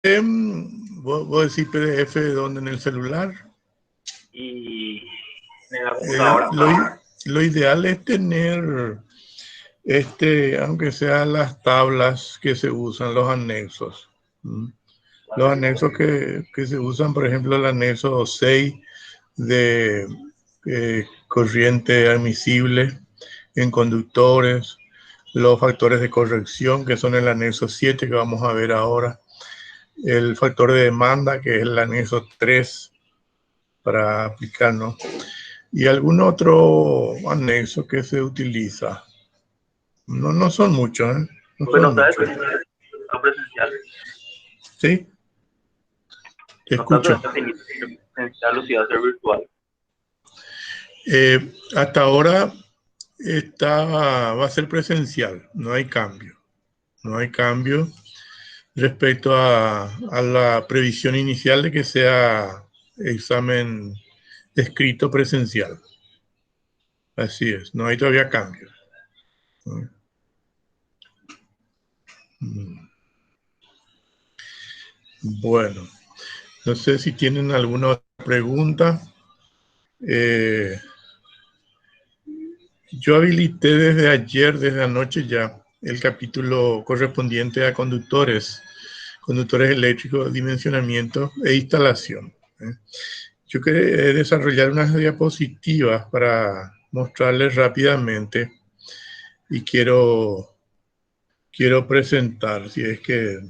¿Vos decís PDF de dónde? ¿En el celular? Y en la computadora. Lo ideal es tener, aunque sean las tablas que se usan, los anexos. Los anexos que se usan, por ejemplo, el anexo 6 de corriente admisible en conductores, los factores de corrección, que son el anexo 7 que vamos a ver ahora, el factor de demanda, que es el anexo 3 para aplicarnos, y algún otro anexo que se utiliza. No son muchos, ¿eh? No Porque son no sabes muchos. lo presencial. ¿Sí? Te No está escucho. definido presencial o si va a ser virtual. Hasta ahora va a ser presencial, no hay cambio. No hay cambio respecto a la previsión inicial de que sea examen escrito presencial. Así es, no hay todavía cambios. Bueno, no sé si tienen alguna otra pregunta. Yo habilité desde ayer, desde anoche ya, el capítulo correspondiente a conductores eléctricos, dimensionamiento e instalación. Yo quería desarrollar unas diapositivas para mostrarles rápidamente y quiero presentar, si es que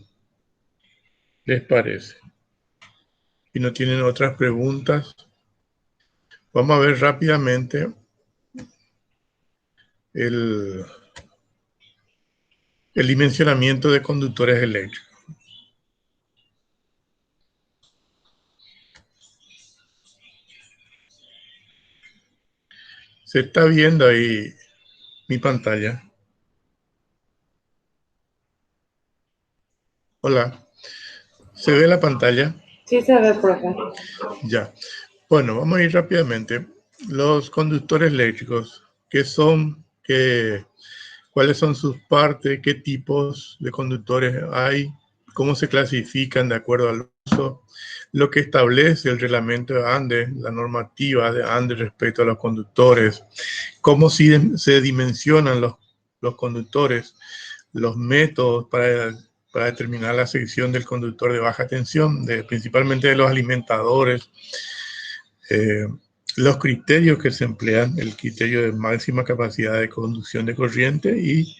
les parece. Si no tienen otras preguntas, vamos a ver rápidamente el dimensionamiento de conductores eléctricos. Se está viendo ahí mi pantalla. Hola. ¿Se ve la pantalla? Sí se ve, profe. Ya. Bueno, vamos a ir rápidamente. Los conductores eléctricos, ¿qué son? ¿Cuáles son sus partes? ¿Qué tipos de conductores hay? ¿Cómo se clasifican de acuerdo al uso? Lo que establece el reglamento de ANDE, la normativa de ANDE respecto a los conductores, cómo se dimensionan los conductores, los métodos para determinar la sección del conductor de baja tensión, principalmente de los alimentadores, los criterios que se emplean, el criterio de máxima capacidad de conducción de corriente y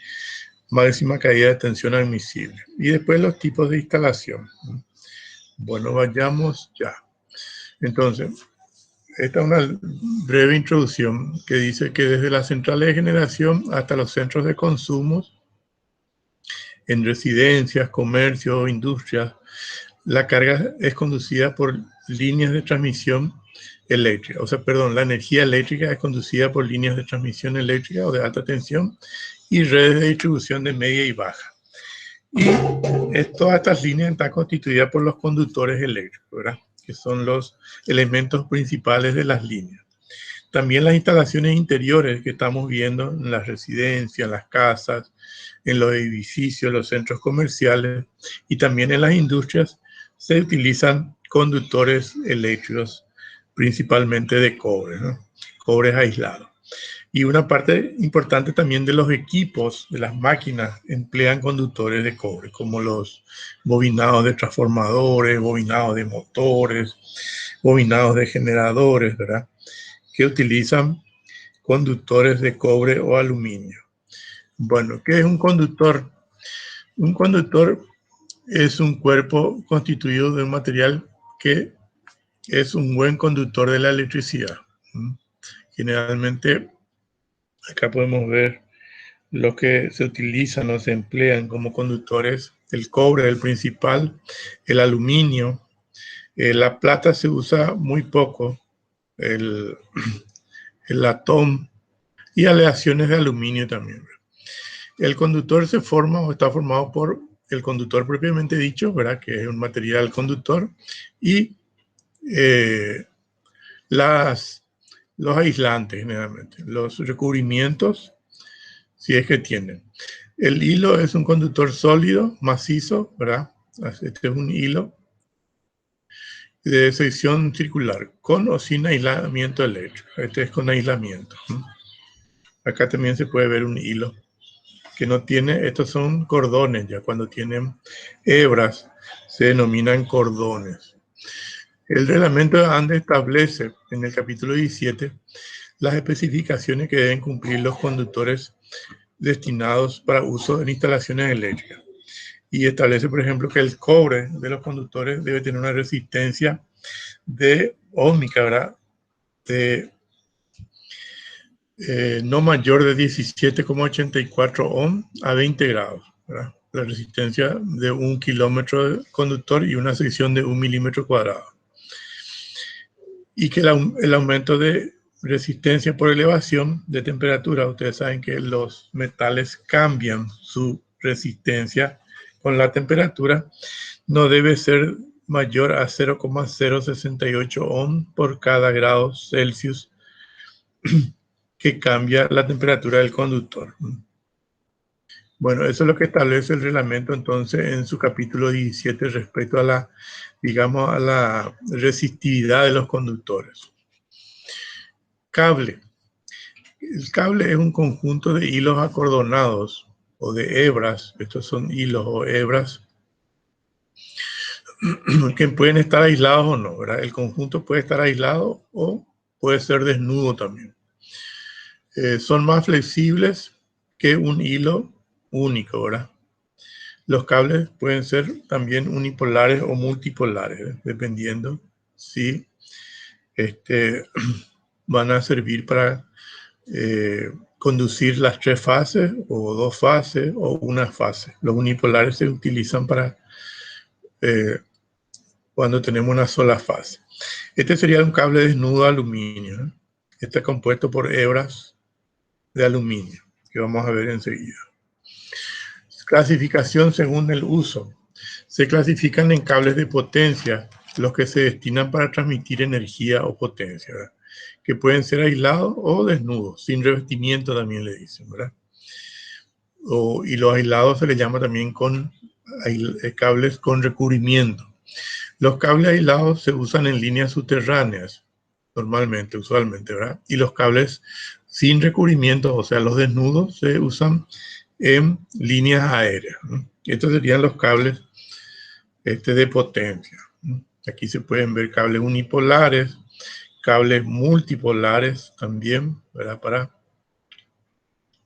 máxima caída de tensión admisible. Y después los tipos de instalación. Bueno, vayamos ya. Entonces, esta es una breve introducción que dice que desde las centrales de generación hasta los centros de consumo, en residencias, comercios, industrias, la carga es conducida por líneas de transmisión eléctrica. O sea, perdón, la energía eléctrica es conducida por líneas de transmisión eléctrica o de alta tensión y redes de distribución de media y baja. Y todas estas líneas están constituidas por los conductores eléctricos, ¿verdad? Que son los elementos principales de las líneas. También las instalaciones interiores que estamos viendo en las residencias, en las casas, en los edificios, los centros comerciales y también en las industrias se utilizan conductores eléctricos, principalmente de cobre, ¿no? Cobres aislados. Y una parte importante también de los equipos, de las máquinas, emplean conductores de cobre, como los bobinados de transformadores, bobinados de motores, bobinados de generadores, ¿verdad? Que utilizan conductores de cobre o aluminio. Bueno, ¿qué es un conductor? Un conductor es un cuerpo constituido de un material que es un buen conductor de la electricidad. Generalmente, acá podemos ver los que se utilizan o se emplean como conductores: el cobre, el principal, el aluminio, la plata se usa muy poco, el latón y aleaciones de aluminio también. El conductor se forma o está formado por el conductor propiamente dicho, ¿verdad? Que es un material conductor, y los aislantes, generalmente, los recubrimientos, si es que tienen. El hilo es un conductor sólido, macizo, ¿verdad? Este es un hilo de sección circular, con o sin aislamiento eléctrico. Este es con aislamiento. Acá también se puede ver un hilo que no tiene, estos son cordones, ya cuando tienen hebras se denominan cordones. El reglamento de Andes establece en el capítulo 17 las especificaciones que deben cumplir los conductores destinados para uso en instalaciones eléctricas. Y establece, por ejemplo, que el cobre de los conductores debe tener una resistencia de óhmica, ¿verdad? De no mayor de 17,84 ohm a 20 grados, ¿verdad? La resistencia de 1 kilómetro de conductor y una sección de 1 milímetro cuadrado. Y que el aumento de resistencia por elevación de temperatura, ustedes saben que los metales cambian su resistencia con la temperatura, no debe ser mayor a 0,068 ohm por cada grado Celsius que cambia la temperatura del conductor. Bueno, eso es lo que establece el reglamento entonces en su capítulo 17 respecto a la, digamos, a la resistividad de los conductores. Cable. El cable es un conjunto de hilos acordonados o de hebras, estos son hilos o hebras, que pueden estar aislados o no, ¿verdad? El conjunto puede estar aislado o puede ser desnudo también. Son más flexibles que un hilo único, ¿verdad? Los cables pueden ser también unipolares o multipolares, dependiendo si van a servir para conducir las 3 fases o 2 fases o una fase. Los unipolares se utilizan para cuando tenemos una sola fase. Este sería un cable desnudo de aluminio, ¿eh? Está compuesto por hebras de aluminio, que vamos a ver enseguida. Clasificación según el uso. Se clasifican en cables de potencia los que se destinan para transmitir energía o potencia, ¿verdad? Que pueden ser aislados o desnudos, sin revestimiento también le dicen, ¿verdad? Y los aislados se les llama también con cables con recubrimiento. Los cables aislados se usan en líneas subterráneas, normalmente, usualmente, ¿verdad? Y los cables sin recubrimiento, o sea, los desnudos, se usan en líneas aéreas, ¿no? Estos serían los cables de potencia, ¿no? Aquí se pueden ver cables unipolares, cables multipolares también, ¿verdad? Para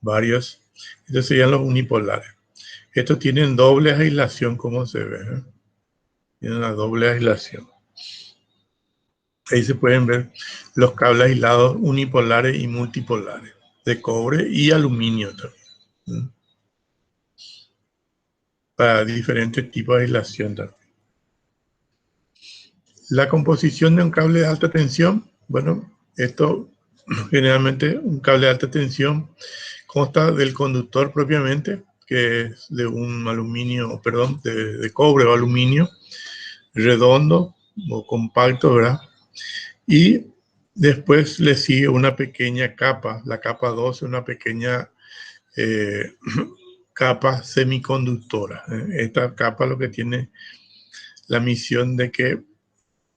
varios. Estos serían los unipolares. Estos tienen doble aislación, como se ve, ¿eh? Tienen una doble aislación. Ahí se pueden ver los cables aislados unipolares y multipolares, de cobre y aluminio también, ¿sí? Para diferentes tipos de aislación también. La composición de un cable de alta tensión, bueno, esto generalmente un cable de alta tensión consta del conductor propiamente, que es de un aluminio, perdón, de cobre o aluminio, redondo o compacto, ¿verdad? Y después le sigue una pequeña capa, la capa 12, una pequeña capa semiconductora. Esta capa lo que tiene la misión de que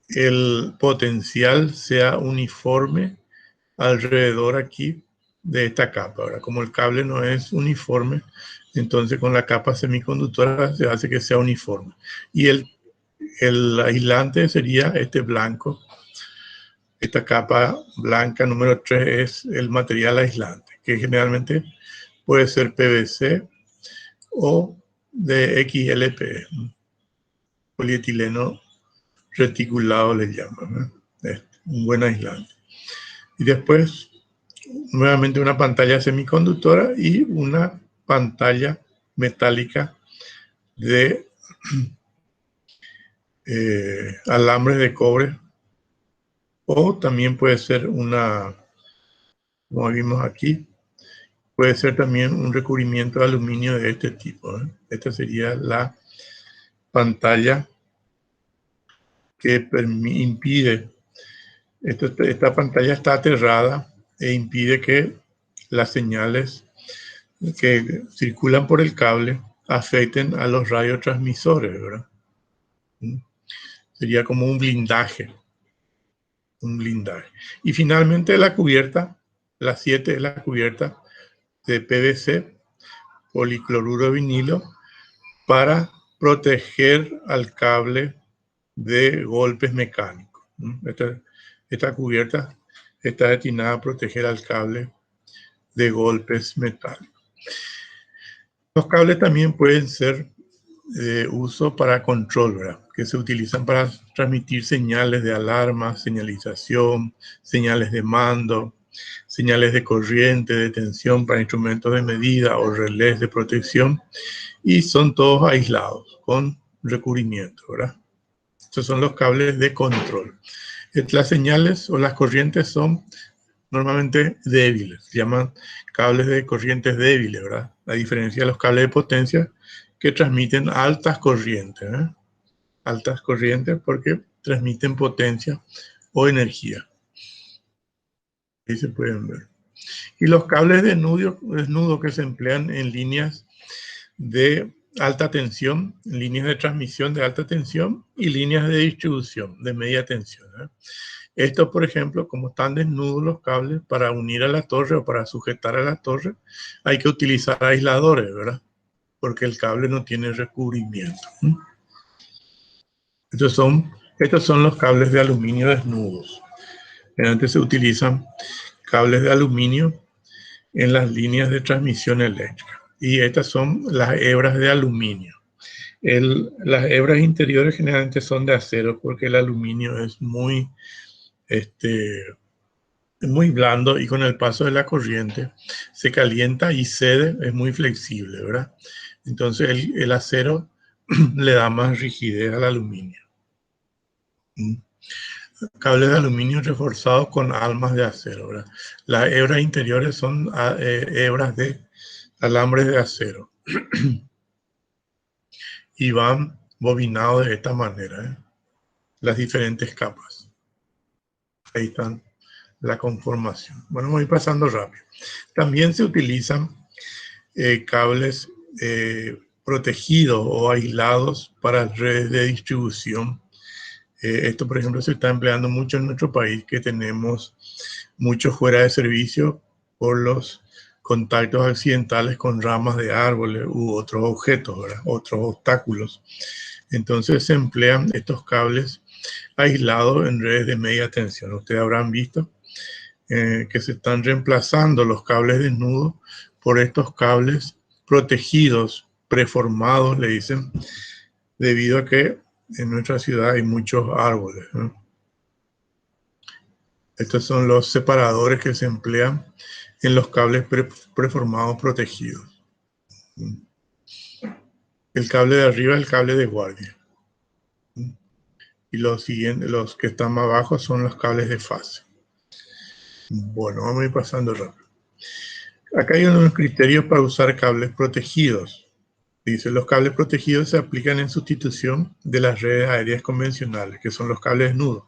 el potencial sea uniforme alrededor aquí de esta capa. Ahora, como el cable no es uniforme, entonces con la capa semiconductora se hace que sea uniforme. Y el aislante sería este blanco. Esta capa blanca número 3 es el material aislante, que generalmente puede ser PVC o de XLPE, polietileno reticulado le llaman, ¿no? Es un buen aislante. Y después, nuevamente una pantalla semiconductora y una pantalla metálica de alambres de cobre, o también puede ser una, como vimos aquí, puede ser también un recubrimiento de aluminio de este tipo, ¿eh? Esta sería la pantalla que impide, esta pantalla está aterrada e impide que las señales que circulan por el cable afecten a los radiotransmisores, ¿verdad? ¿Mm? Sería como un blindaje. Un blindaje. Y finalmente la cubierta, la 7 es la cubierta de PVC, policloruro de vinilo, para proteger al cable de golpes mecánicos. Esta cubierta está destinada a proteger al cable de golpes metálicos. Los cables también pueden ser de uso para control, ¿verdad? Que se utilizan para transmitir señales de alarma, señalización, señales de mando, señales de corriente, de tensión para instrumentos de medida o relés de protección, y son todos aislados con recubrimiento, ¿verdad? Estos son los cables de control. Las señales o las corrientes son normalmente débiles, se llaman cables de corrientes débiles, ¿verdad? A diferencia de los cables de potencia que transmiten altas corrientes, ¿eh? Altas corrientes porque transmiten potencia o energía. Ahí se pueden ver. Y los cables de desnudo que se emplean en líneas de alta tensión, en líneas de transmisión de alta tensión y líneas de distribución de media tensión, ¿eh? Estos, por ejemplo, como están desnudos los cables, para unir a la torre o para sujetar a la torre, hay que utilizar aisladores, ¿verdad? Porque el cable no tiene recubrimiento. Estos son los cables de aluminio desnudos. Antes se utilizan cables de aluminio en las líneas de transmisión eléctrica. Y estas son las hebras de aluminio. Las hebras interiores generalmente son de acero porque el aluminio es muy blando, y con el paso de la corriente se calienta y cede, es muy flexible, ¿verdad? Entonces el acero le da más rigidez al aluminio. Cables de aluminio reforzados con almas de acero, ¿verdad? Las hebras interiores son hebras de alambres de acero y van bobinados de esta manera, ¿eh? Las diferentes capas. Ahí están la conformación. Bueno, voy pasando rápido. También se utilizan cables protegidos o aislados para redes de distribución. Esto, por ejemplo, se está empleando mucho en nuestro país, que tenemos mucho fuera de servicio por los contactos accidentales con ramas de árboles u otros objetos, ¿verdad? Otros obstáculos. Entonces se emplean estos cables aislados en redes de media tensión. Ustedes habrán visto que se están reemplazando los cables desnudos por estos cables protegidos, preformados, le dicen, debido a que en nuestra ciudad hay muchos árboles, ¿no? Estos son los separadores que se emplean en los cables preformados protegidos. El cable de arriba es el cable de guardia. Y los siguientes, los que están más abajo, son los cables de fase. Bueno, vamos a ir pasando rápido. Acá hay unos criterios para usar cables protegidos. Dice, los cables protegidos se aplican en sustitución de las redes aéreas convencionales, que son los cables desnudos,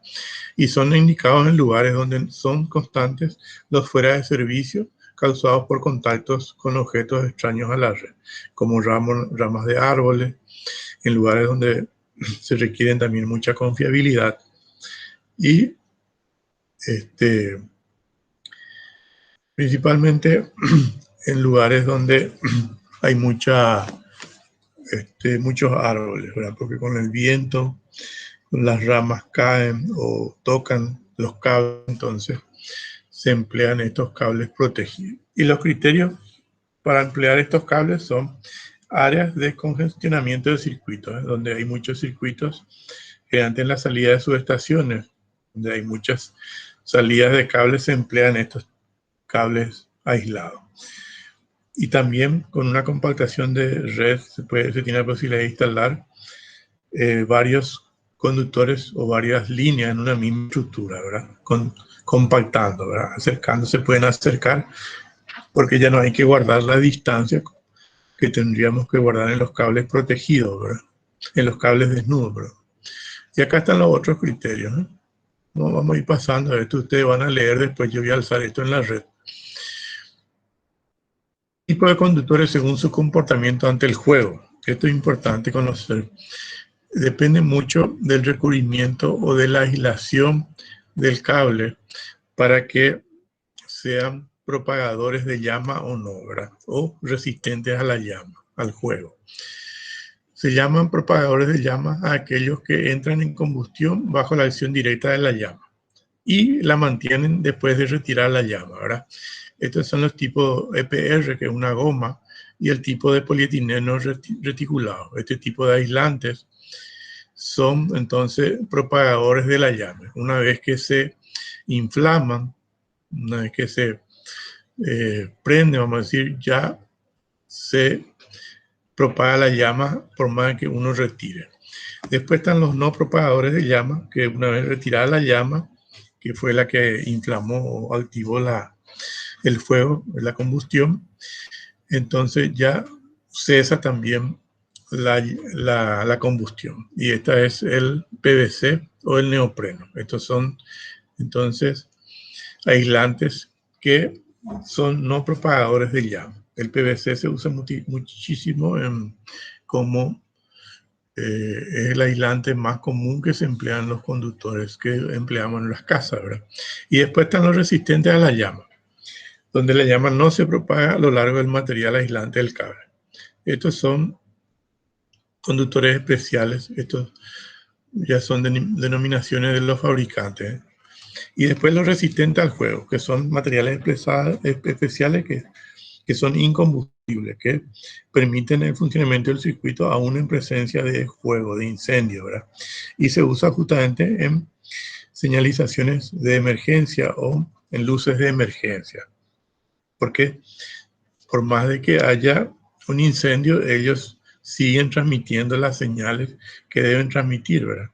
y son indicados en lugares donde son constantes los fuera de servicio causados por contactos con objetos extraños a la red, como ramas de árboles, en lugares donde se requieren también mucha confiabilidad, y principalmente en lugares donde hay muchos árboles, ¿verdad? Porque con el viento las ramas caen o tocan los cables, entonces se emplean estos cables protegidos. Y los criterios para emplear estos cables son áreas de congestionamiento de circuitos, donde hay muchos circuitos, antes en la salida de subestaciones, donde hay muchas salidas de cables, se emplean estos cables aislados. Y también con una compactación de red se tiene la posibilidad de instalar varios conductores o varias líneas en una misma estructura, ¿verdad? Compactando, ¿verdad? Acercándose, pueden acercar, porque ya no hay que guardar la distancia que tendríamos que guardar en los cables protegidos, ¿verdad? En los cables desnudos, ¿verdad? Y acá están los otros criterios, ¿no? No, vamos a ir pasando a esto, ustedes van a leer después, yo voy a alzar esto en la red. Tipo de conductores según su comportamiento ante el juego. Esto es importante conocer. depende mucho del recubrimiento o de la aislación del cable para que sean propagadores de llama o no, ¿verdad? O resistentes a la llama, al fuego. Se llaman propagadores de llama a aquellos que entran en combustión bajo la acción directa de la llama y la mantienen después de retirar la llama, ¿verdad? Estos son los tipos EPR, que es una goma, y el tipo de polietileno reticulado. Este tipo de aislantes son entonces propagadores de la llama. Una vez que se inflaman, una vez que se prende, vamos a decir, ya se propaga la llama por más que uno retire. Después están los no propagadores de llama, que una vez retirada la llama, que fue la que inflamó o activó el fuego, la combustión, entonces ya cesa también la combustión. Y esta es el PVC o el neopreno. Estos son entonces aislantes que son no propagadores de llama. El PVC se usa muchísimo como es el aislante más común que se emplea en los conductores que empleamos en las casas, ¿verdad? Y después están los resistentes a la llama, donde la llama no se propaga a lo largo del material aislante del cable. Estos son conductores especiales, estos ya son denominaciones de los fabricantes, ¿eh? Y después los resistentes al fuego, que son materiales especiales que son incombustibles, que permiten el funcionamiento del circuito aún en presencia de fuego, de incendio, ¿verdad? Y se usa justamente en señalizaciones de emergencia o en luces de emergencia. Porque por más de que haya un incendio, ellos siguen transmitiendo las señales que deben transmitir, ¿verdad?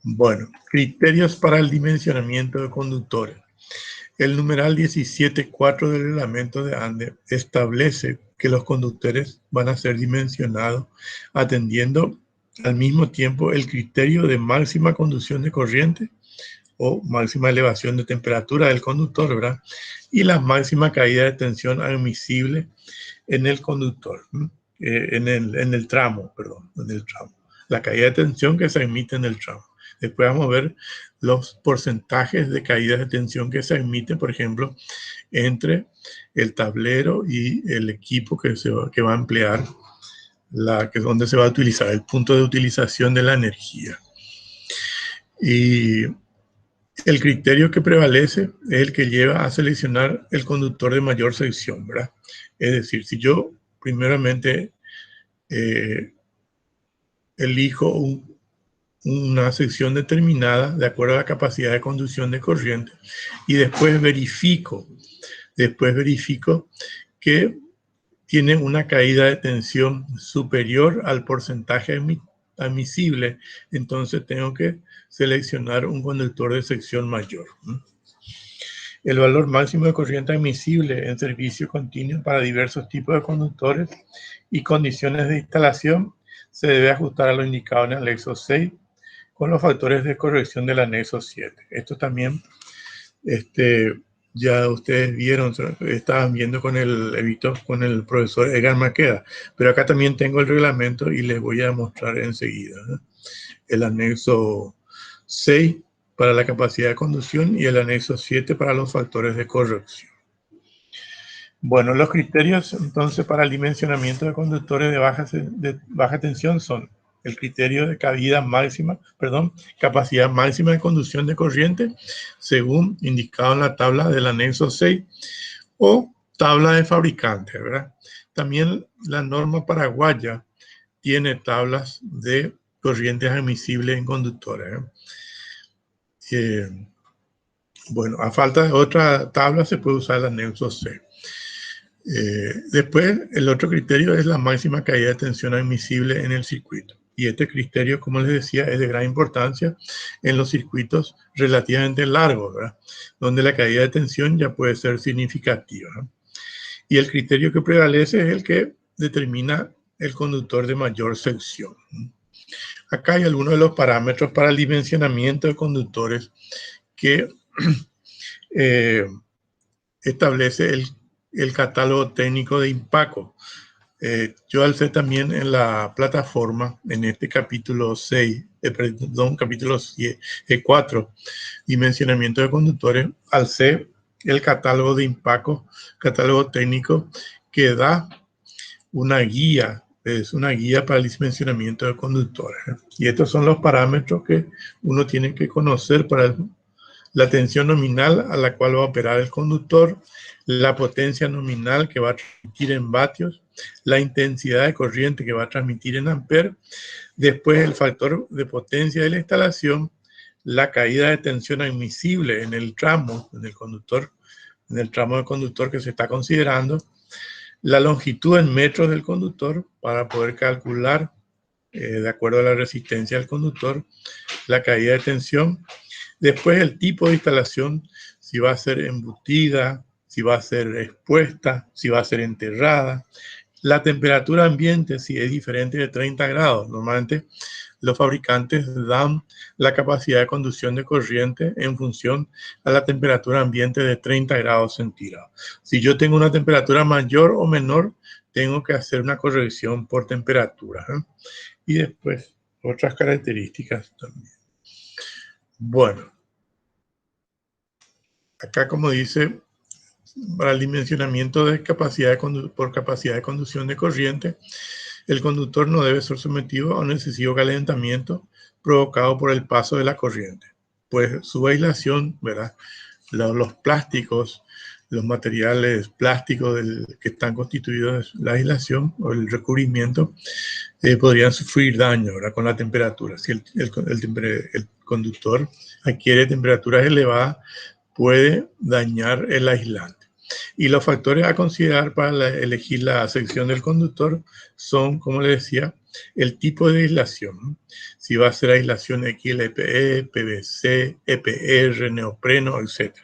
Bueno, criterios para el dimensionamiento de conductores. El numeral 17.4 del reglamento de ANDE establece que los conductores van a ser dimensionados atendiendo al mismo tiempo el criterio de máxima conducción de corriente o máxima elevación de temperatura del conductor, ¿verdad? Y la máxima caída de tensión admisible en el conductor, en el tramo. La caída de tensión que se emite en el tramo. Después vamos a ver los porcentajes de caídas de tensión que se emiten, por ejemplo, entre el tablero y el equipo que va a emplear, que es donde se va a utilizar, el punto de utilización de la energía. Y el criterio que prevalece es el que lleva a seleccionar el conductor de mayor sección, ¿verdad? Es decir, si yo primeramente elijo una sección determinada de acuerdo a la capacidad de conducción de corriente y después verifico que tiene una caída de tensión superior al porcentaje admisible, entonces tengo que seleccionar un conductor de sección mayor. El valor máximo de corriente admisible en servicio continuo para diversos tipos de conductores y condiciones de instalación se debe ajustar a lo indicado en el anexo 6 con los factores de corrección del anexo 7. Esto también ya ustedes vieron, estaban viendo con el profesor Edgar Maqueda, pero acá también tengo el reglamento y les voy a mostrar enseguida, ¿no? El anexo 6 para la capacidad de conducción y el anexo 7 para los factores de corrección. Bueno, los criterios entonces para el dimensionamiento de conductores de baja tensión son el criterio de capacidad máxima de conducción de corriente, según indicado en la tabla del anexo 6 o tabla de fabricante, ¿verdad? También la norma paraguaya tiene tablas de corrientes admisibles en conductores, ¿eh? Bueno, a falta de otra tabla se puede usar el anexo 6. Después, el otro criterio es la máxima caída de tensión admisible en el circuito. Y este criterio, como les decía, es de gran importancia en los circuitos relativamente largos, ¿verdad? Donde la caída de tensión ya puede ser significativa, ¿no? Y el criterio que prevalece es el que determina el conductor de mayor sección. Acá hay algunos de los parámetros para el dimensionamiento de conductores que establece el catálogo técnico de INPACO. Yo alcé también en la plataforma, en este capítulo 6, perdón, capítulo 4, dimensionamiento de conductores, alcé el catálogo de impactos, catálogo técnico que da una guía, es una guía para el dimensionamiento de conductores. Y estos son los parámetros que uno tiene que conocer para la tensión nominal a la cual va a operar el conductor, la potencia nominal que va a transmitir en vatios, la intensidad de corriente que va a transmitir en amperes, después el factor de potencia de la instalación, la caída de tensión admisible en el tramo, en el conductor, en el tramo del conductor que se está considerando, la longitud en metros del conductor para poder calcular, de acuerdo a la resistencia del conductor, la caída de tensión. Después el tipo de instalación, si va a ser embutida, si va a ser expuesta, si va a ser enterrada. La temperatura ambiente, si es diferente de 30 grados. Normalmente los fabricantes dan la capacidad de conducción de corriente en función a la temperatura ambiente de 30 grados centígrados. Si yo tengo una temperatura mayor o menor, tengo que hacer una corrección por temperatura. Y después otras características también. Bueno, acá como dice, para el dimensionamiento de capacidad por capacidad de conducción de corriente, el conductor no debe ser sometido a un excesivo calentamiento provocado por el paso de la corriente, pues su aislación, ¿verdad? Los plásticos, los materiales plásticos que están constituidos de la aislación o el recubrimiento podrían sufrir daño, ¿verdad? Con la temperatura. Si el conductor adquiere temperaturas elevadas, puede dañar el aislante. Y los factores a considerar para elegir la sección del conductor son, como les decía, el tipo de aislación. Si va a ser aislación XLPE, PVC, EPR, neopreno, etc.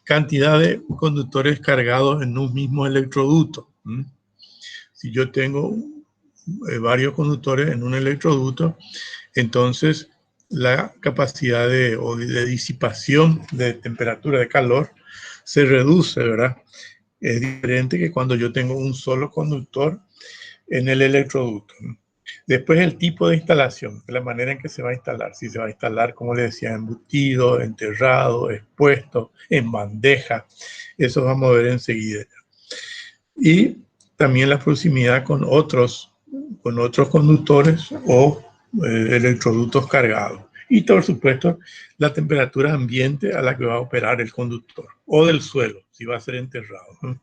Cantidad de conductores cargados en un mismo electroducto. Si yo tengo varios conductores en un electroducto, entonces la capacidad de disipación de temperatura, de calor, se reduce, ¿verdad? Es diferente que cuando yo tengo un solo conductor en el electroducto. Después el tipo de instalación, la manera en que se va a instalar. Si se va a instalar, como les decía, embutido, enterrado, expuesto, en bandeja. Eso vamos a ver enseguida. Y también la proximidad con otros conductores o electroductos cargados. Y por supuesto, la temperatura ambiente a la que va a operar el conductor, o del suelo, si va a ser enterrado.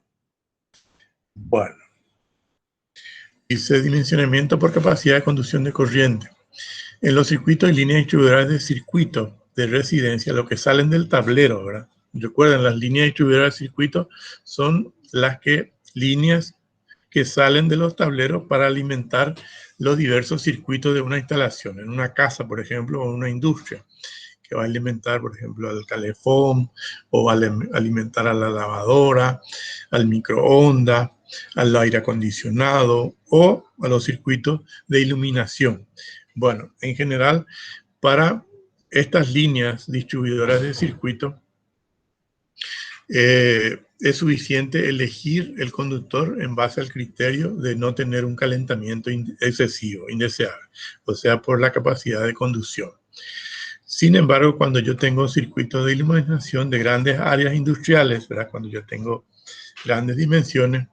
Bueno, dice dimensionamiento por capacidad de conducción de corriente. En los circuitos y líneas distribuidoras de circuito de residencia, lo que salen del tablero, ¿verdad? Recuerden, las líneas distribuidoras de circuito son las líneas que salen de los tableros para alimentar los diversos circuitos de una instalación, en una casa, por ejemplo, o en una industria, que va a alimentar, por ejemplo, al calefón, o va a alimentar a la lavadora, al microondas, al aire acondicionado, o a los circuitos de iluminación. Bueno, en general, para estas líneas distribuidoras de circuito, es suficiente elegir el conductor en base al criterio de no tener un calentamiento excesivo, indeseable, o sea, por la capacidad de conducción. Sin embargo, cuando yo tengo circuitos de iluminación de grandes áreas industriales, ¿verdad? Cuando yo tengo grandes dimensiones,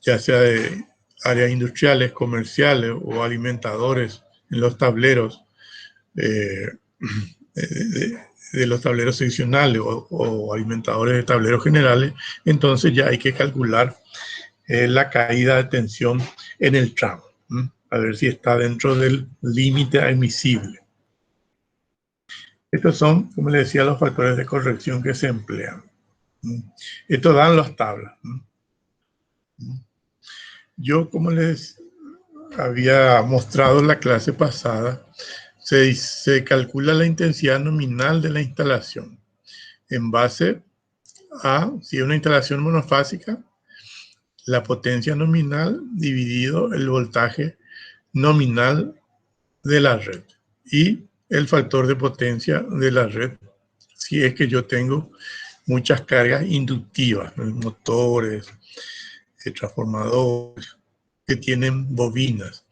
ya sea de áreas industriales, comerciales o alimentadores en los tableros, de los tableros seccionales o alimentadores de tableros generales, entonces ya hay que calcular la caída de tensión en el tramo, a ver si está dentro del límite admisible. Estos son, como les decía, los factores de corrección que se emplean. Estos dan las tablas. Yo, como les había mostrado en la clase pasada, se calcula la intensidad nominal de la instalación en base a, si es una instalación monofásica, la potencia nominal dividido el voltaje nominal de la red y el factor de potencia de la red, si es que yo tengo muchas cargas inductivas, motores, transformadores que tienen bobinas.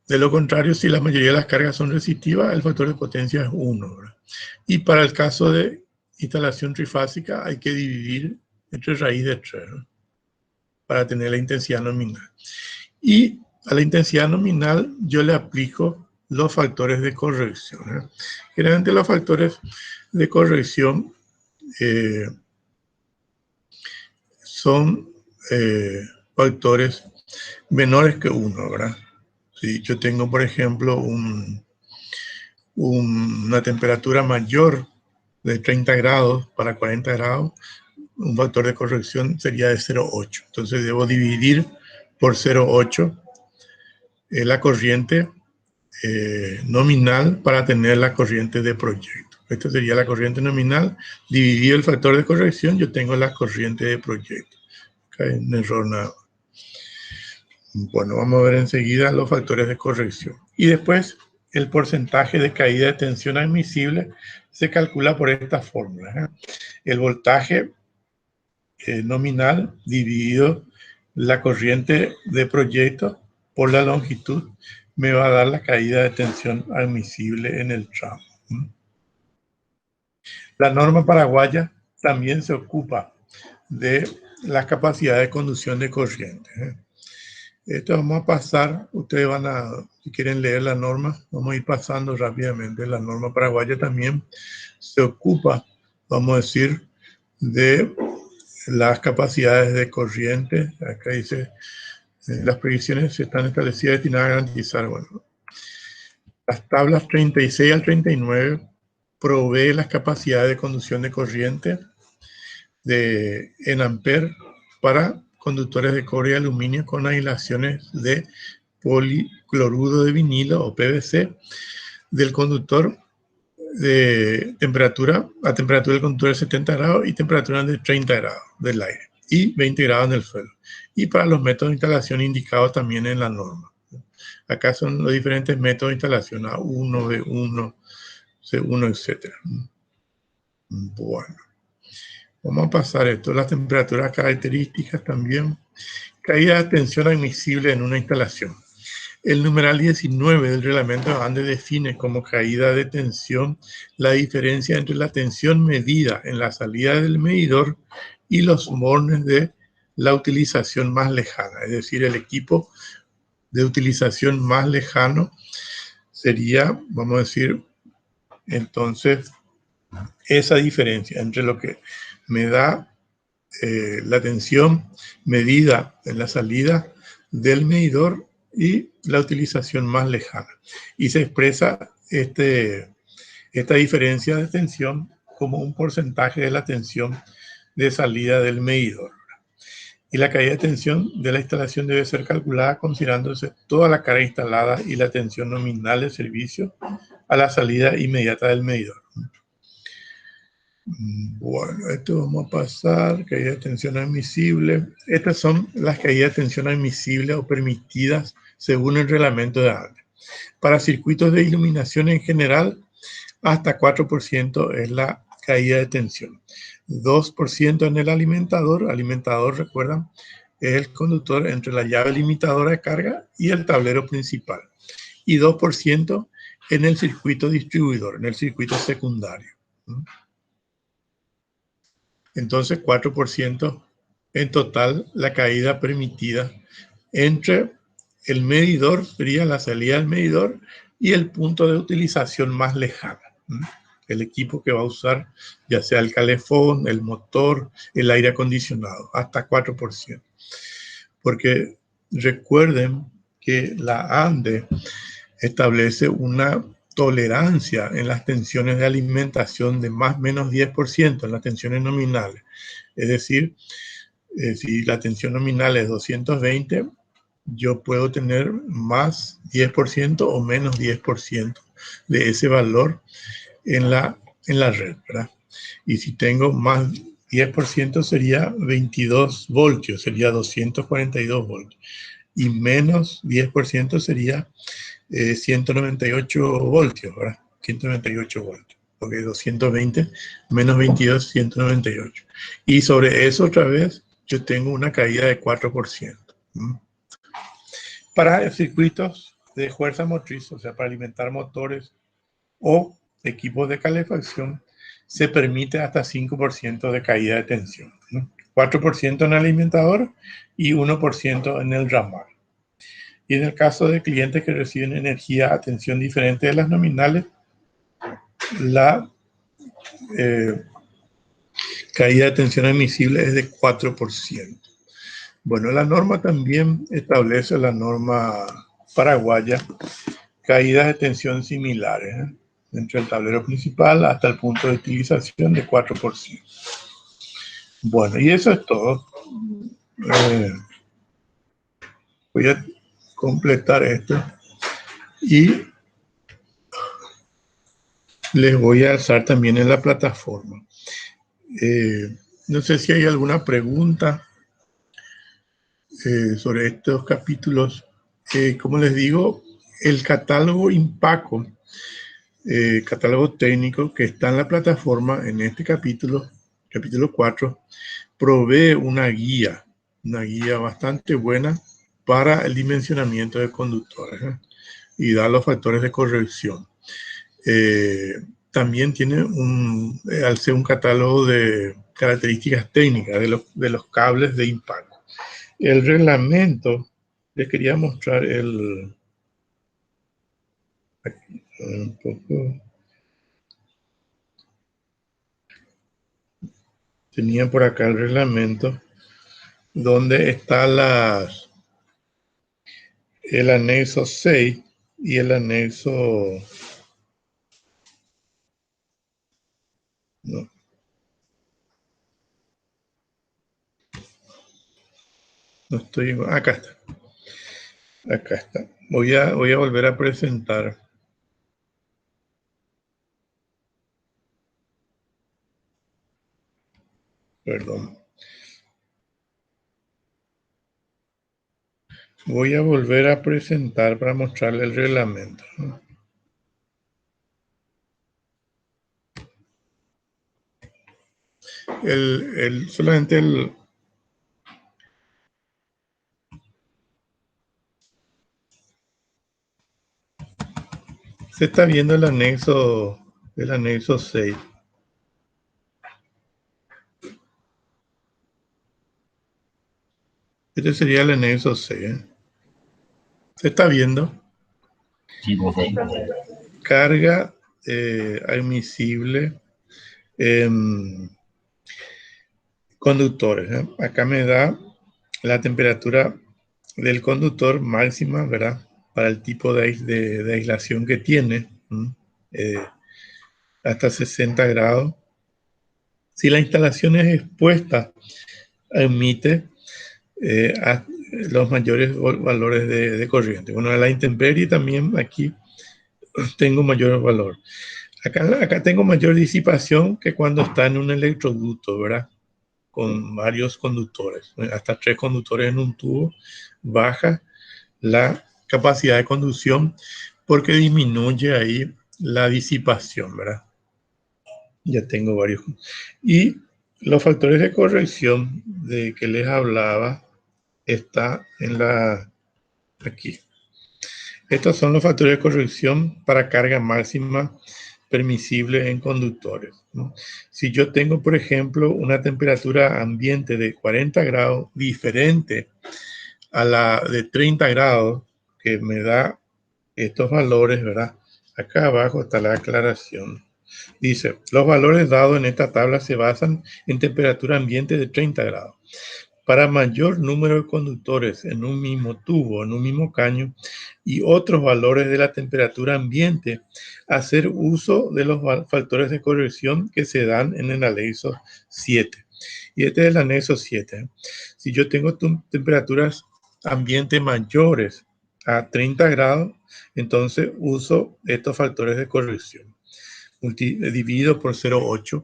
De lo contrario, si la mayoría de las cargas son resistivas, el factor de potencia es 1, ¿verdad? Y para el caso de instalación trifásica hay que dividir entre raíz de 3, ¿no?, para tener la intensidad nominal. Y a la intensidad nominal yo le aplico los factores de corrección, ¿eh? Generalmente los factores de corrección son factores menores que 1, ¿verdad? Si yo tengo, por ejemplo, una temperatura mayor de 30 grados para 40 grados, un factor de corrección sería de 0,8. Entonces debo dividir por 0,8 la corriente nominal para tener la corriente de proyecto. Esta sería la corriente nominal. Dividido el factor de corrección, yo tengo la corriente de proyecto. Acá hay un error nada más. Bueno, vamos a ver enseguida los factores de corrección. Y después, el porcentaje de caída de tensión admisible se calcula por esta fórmula, ¿eh? El voltaje nominal dividido la corriente de proyecto por la longitud me va a dar la caída de tensión admisible en el tramo. La norma paraguaya también se ocupa de la capacidad de conducción de corriente, ¿eh? Esto vamos a pasar, ustedes van a, si quieren leer la norma, vamos a ir pasando rápidamente. La norma paraguaya también se ocupa, vamos a decir, de las capacidades de corriente. Acá dice, las previsiones están establecidas destinadas a garantizar, bueno, las tablas 36 al 39 provee las capacidades de conducción de corriente en amperes para conductores de cobre y aluminio con aislaciones de policloruro de vinilo o PVC del conductor de temperatura, a temperatura del conductor de 70 grados y temperatura de 30 grados del aire y 20 grados en el suelo. Y para los métodos de instalación indicados también en la norma. Acá son los diferentes métodos de instalación, A1, B1, C1, etc. Bueno. Vamos a pasar esto, las temperaturas características también. Caída de tensión admisible en una instalación. El numeral 19 del reglamento de Andes define como caída de tensión la diferencia entre la tensión medida en la salida del medidor y los bornes de la utilización más lejana. Es decir, el equipo de utilización más lejano sería, vamos a decir, entonces, esa diferencia entre lo que me da la tensión medida en la salida del medidor y la utilización más lejana. Y se expresa esta diferencia de tensión como un porcentaje de la tensión de salida del medidor. Y la caída de tensión de la instalación debe ser calculada considerándose toda la carga instalada y la tensión nominal de servicio a la salida inmediata del medidor. Bueno, esto vamos a pasar, caída de tensión admisible. Estas son las caídas de tensión admisibles o permitidas según el reglamento de Andes. Para circuitos de iluminación en general, hasta 4% es la caída de tensión. 2% en el alimentador. Alimentador, recuerdan, es el conductor entre la llave limitadora de carga y el tablero principal. Y 2% en el circuito distribuidor, en el circuito secundario. Entonces, 4% en total la caída permitida entre el medidor, sería la salida del medidor, y el punto de utilización más lejana. El equipo que va a usar, ya sea el calefón, el motor, el aire acondicionado, hasta 4%. Porque recuerden que la ANDE establece una tolerancia en las tensiones de alimentación de más o menos 10% en las tensiones nominales. Es decir, si la tensión nominal es 220, yo puedo tener más 10% o menos 10% de ese valor en la red, ¿verdad? Y si tengo más 10% sería 22 voltios, sería 242 voltios. Y menos 10% sería 198 voltios, ¿verdad? 198 voltios, porque 220 menos 22, 198. Y sobre eso otra vez yo tengo una caída de 4%. Para circuitos de fuerza motriz, o sea, para alimentar motores o equipos de calefacción, se permite hasta 5% de caída de tensión, ¿no? 4% en el alimentador y 1% en el ramal. Y en el caso de clientes que reciben energía a tensión diferente de las nominales, la caída de tensión admisible es de 4%. Bueno, la norma también establece, la norma paraguaya, caídas de tensión similares, entre el tablero principal hasta el punto de utilización de 4%. Bueno, y eso es todo. Voy a completar esto y les voy a alzar también en la plataforma. No sé si hay alguna pregunta sobre estos capítulos. Como les digo, el catálogo Impaco, catálogo técnico que está en la plataforma en este capítulo 4, provee una guía bastante buena para el dimensionamiento de conductores, y da los factores de corrección. También tiene al ser un catálogo de características técnicas de los cables de Impaco. El reglamento, les quería mostrar aquí, un poco. Tenía por acá el reglamento donde está el anexo 6 y el anexo... No. No estoy... Acá está. Acá está. Voy a volver a presentar. Perdón. Voy a volver a presentar para mostrarle el reglamento, ¿no? Solamente el... Se está viendo el anexo 6. Este sería el anexo 6, ¿eh? ¿Se está viendo? Sí, profe. Carga admisible conductores, ¿eh? Acá me da la temperatura del conductor máxima, ¿verdad? Para el tipo de aislación que tiene, hasta 60 grados. Si la instalación es expuesta, emite a los mayores valores de corriente. Bueno, a la intemperie también aquí tengo mayor valor. Acá tengo mayor disipación que cuando está en un electroducto, ¿verdad? Con varios conductores, hasta 3 conductores en un tubo, baja la capacidad de conducción porque disminuye ahí la disipación, ¿verdad? Ya tengo varios. Y los factores de corrección de que les hablaba está aquí. Estos son los factores de corrección para carga máxima permisible en conductores, ¿no? Si yo tengo, por ejemplo, una temperatura ambiente de 40 grados diferente a la de 30 grados, que me da estos valores, ¿verdad? Acá abajo está la aclaración. Dice, los valores dados en esta tabla se basan en temperatura ambiente de 30 grados. Para mayor número de conductores en un mismo tubo, en un mismo caño, y otros valores de la temperatura ambiente, hacer uso de los factores de corrección que se dan en el anexo 7. Y este es el anexo 7. Si yo tengo temperaturas ambiente mayores a 30 grados, entonces uso estos factores de corrección. Dividido por 0,8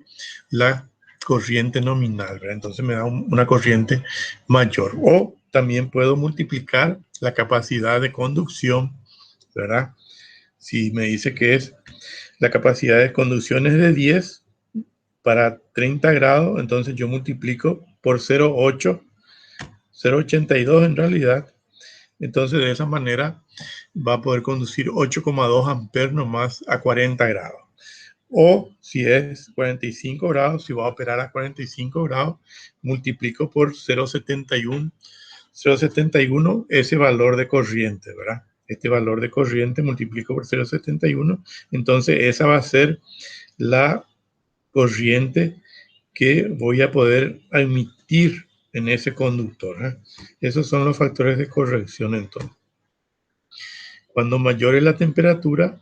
la corriente nominal, ¿verdad? Entonces me da una corriente mayor. O también puedo multiplicar la capacidad de conducción, ¿verdad? Si me dice que es la capacidad de conducción es de 10 para 30 grados, entonces yo multiplico por 0,8 0,82 en realidad. Entonces, de esa manera va a poder conducir 8,2 amperes nomás a 40 grados. O si es 45 grados, si va a operar a 45 grados, multiplico por 0,71 ese valor de corriente, ¿verdad? Este valor de corriente multiplico por 0,71, entonces esa va a ser la corriente que voy a poder emitir en ese conductor, ¿eh? Esos son los factores de corrección entonces. Cuando mayor es la temperatura,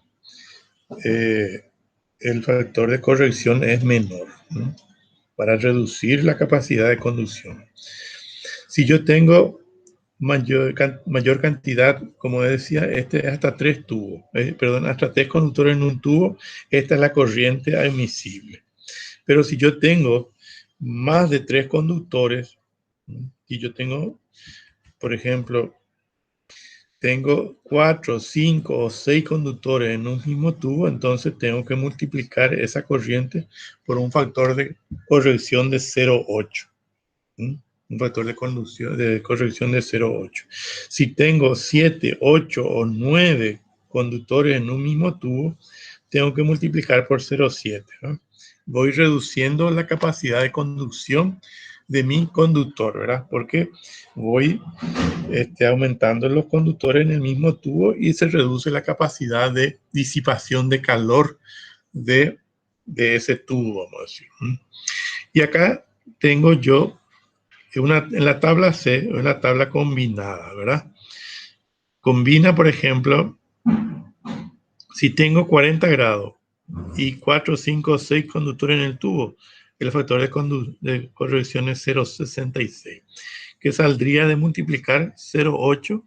el factor de corrección es menor, ¿no? Para reducir la capacidad de conducción. Si yo tengo mayor cantidad, como decía, este es hasta 3 tubos, hasta 3 conductores en un tubo, esta es la corriente admisible. Pero si yo tengo más de 3 conductores, y yo tengo, por ejemplo, tengo 4, 5 o 6 conductores en un mismo tubo, entonces tengo que multiplicar esa corriente por un factor de corrección de 0,8. Un factor de corrección de 0,8. Si tengo 7, 8 o 9 conductores en un mismo tubo, tengo que multiplicar por 0,7, ¿no? Voy reduciendo la capacidad de conducción de mi conductor, ¿verdad? Porque voy aumentando los conductores en el mismo tubo y se reduce la capacidad de disipación de calor de ese tubo, vamos a decir. Y acá tengo yo en la tabla C, una tabla combinada, ¿verdad? Combina, por ejemplo, si tengo 40 grados y 4, 5, 6 conductores en el tubo, el factor de corrección es 0,66, que saldría de multiplicar 0,8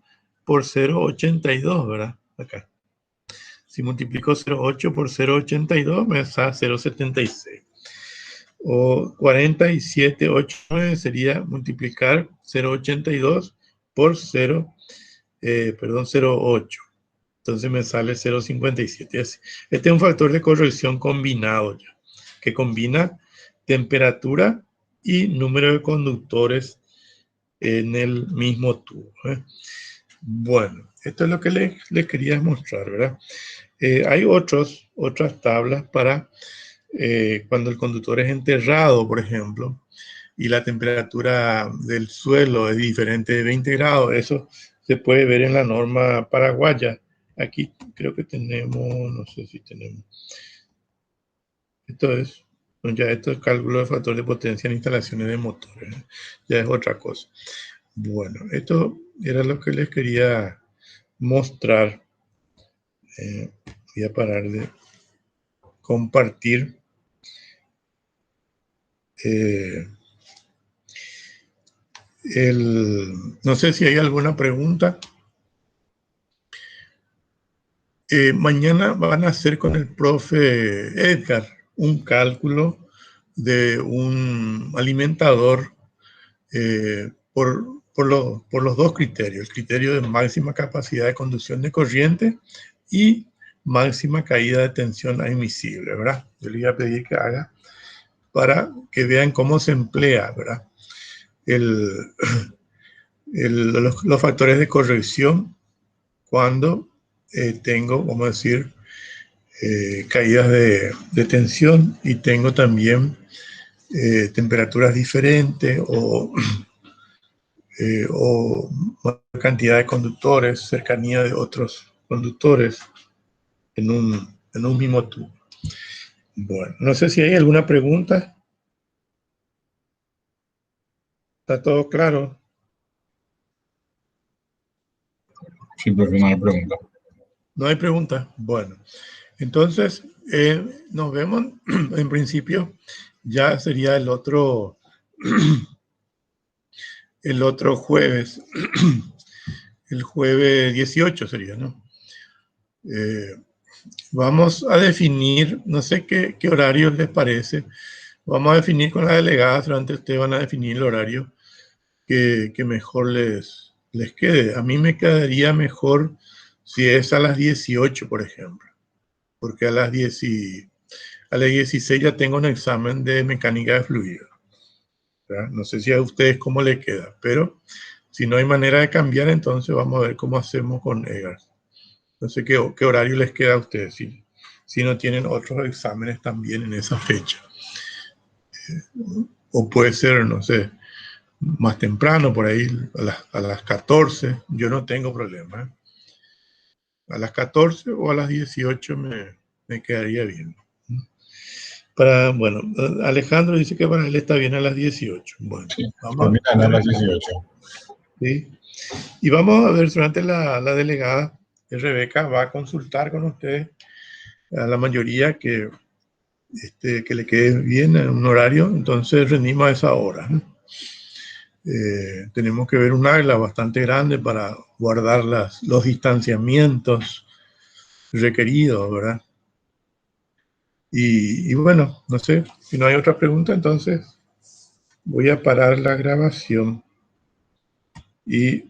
por 0,82, ¿verdad? Acá. Si multiplico 0,8 por 0,82, me da 0,76. O 47,89 sería multiplicar 0,82 por 0,8. Entonces me sale 0,57. Este es un factor de corrección combinado ya, que combina temperatura y número de conductores en el mismo tubo, ¿eh? Bueno, esto es lo que les quería mostrar, ¿verdad? Hay otras tablas para cuando el conductor es enterrado, por ejemplo, y la temperatura del suelo es diferente de 20 grados. Eso se puede ver en la norma paraguaya. Aquí creo que tenemos, no sé si tenemos. Esto es cálculo de factor de potencia en instalaciones de motores, ¿eh? Ya es otra cosa. Bueno, esto era lo que les quería mostrar. Voy a parar de compartir. No sé si hay alguna pregunta. Mañana van a hacer con el profe Edgar un cálculo de un alimentador por los dos criterios, el criterio de máxima capacidad de conducción de corriente y máxima caída de tensión admisible, ¿verdad? Yo le voy a pedir que haga para que vean cómo se emplea, ¿verdad? Los factores de corrección cuando tengo, vamos a decir, caídas de tensión y tengo también temperaturas diferentes o cantidad de conductores, cercanía de otros conductores en un mismo tubo. Bueno, no sé si hay alguna pregunta. ¿Está todo claro? Sí, profe, no hay pregunta. No hay pregunta. Bueno, entonces nos vemos. En principio ya sería el otro jueves. El jueves 18 sería, ¿no? Vamos a definir, no sé qué horario les parece. Vamos a definir con la delegada, durante ustedes van a definir el horario que mejor les quede. A mí me quedaría mejor si es a las 18, por ejemplo, porque a las 16 ya tengo un examen de mecánica de fluidos, ¿verdad? No sé si a ustedes cómo les queda, pero Si no hay manera de cambiar, entonces vamos a ver cómo hacemos con EGAR. No sé qué horario les queda a ustedes, si no tienen otros exámenes también en esa fecha. O puede ser, no sé, más temprano, por ahí a las 14, yo no tengo problema. A las 14 o a las 18 me quedaría bien. Bueno, Alejandro dice que para él está bien a las 18. Bueno, Sí, vamos a las 18. ¿sí? Y vamos a ver, durante la delegada, Rebeca va a consultar con ustedes a la mayoría que le quede bien en un horario, entonces rendimos a esa hora. Tenemos que ver un área bastante grande para guardar los distanciamientos requeridos, ¿verdad? Y bueno, no sé, si no hay otra pregunta, entonces voy a parar la grabación y